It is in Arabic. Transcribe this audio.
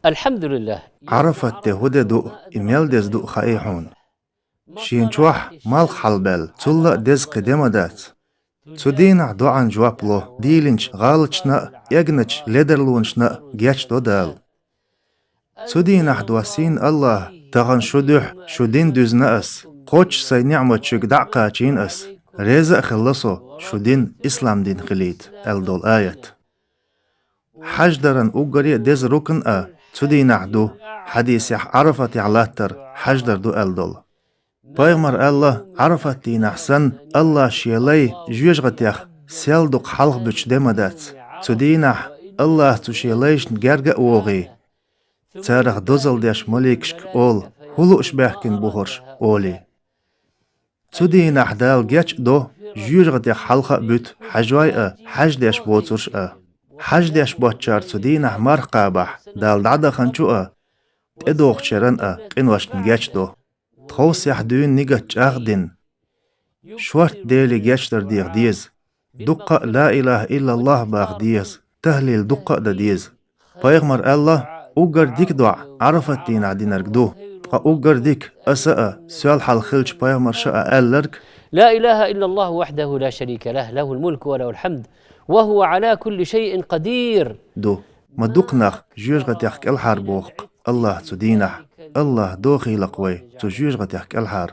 الحمد لله. عرفت تهود دو إميل دز دو خايحون شين شوح مال حلبل تلا دز قدمة دات تدين دو عن جوابلو ديلنش غالچنا يغنچ لدرلونشنا جيش دو دال تدين دواسين الله تغن شدوح شدين دوزنا اس قوش سي نعمة شك دعقا چين اس ريزا خلصو شدين إسلام دين خليت الدول آيات حجدرن اوغري دز ركن تدين دو حديث عرفت علاتر حجدر دو الدول بايغمر الله عرفت دين أحسن الله شيلي جوجغتيخ سيل دوق حلق بچ دمدات تدين الله تشيليش نجرغ اوغي تارخ دوزل ديش مليكشك اول هلوش بحكين بوهرش اولي تدين دال جيش دو جوجغتيخ حلق بوت حجواي حج ديش بوترش حج ديش بوتشار تدين مرقابح دال دعدا خنچو ادوغ شرن قنوش نجيش دو تخوص يحدون نيجا تشاغدن شورت ديلي جيشتر ديغ ديز دقة لا إله إلا الله باغ ديز تهليل دقة دا ديز بايغمر الله اوغر ديك دع عرفت دين عدين ارقدو اوغر ديك اساء سؤال حال خلش بايغمر شاء ألرك لا إله إلا الله وحده لا شريك له، له الملك وله الحمد وهو على كل شيء قدير. دو ما دوقناخ جيوش غتيخك الحار بوق الله تدينح الله دوخي لقوي تجيوش غتيخك الحار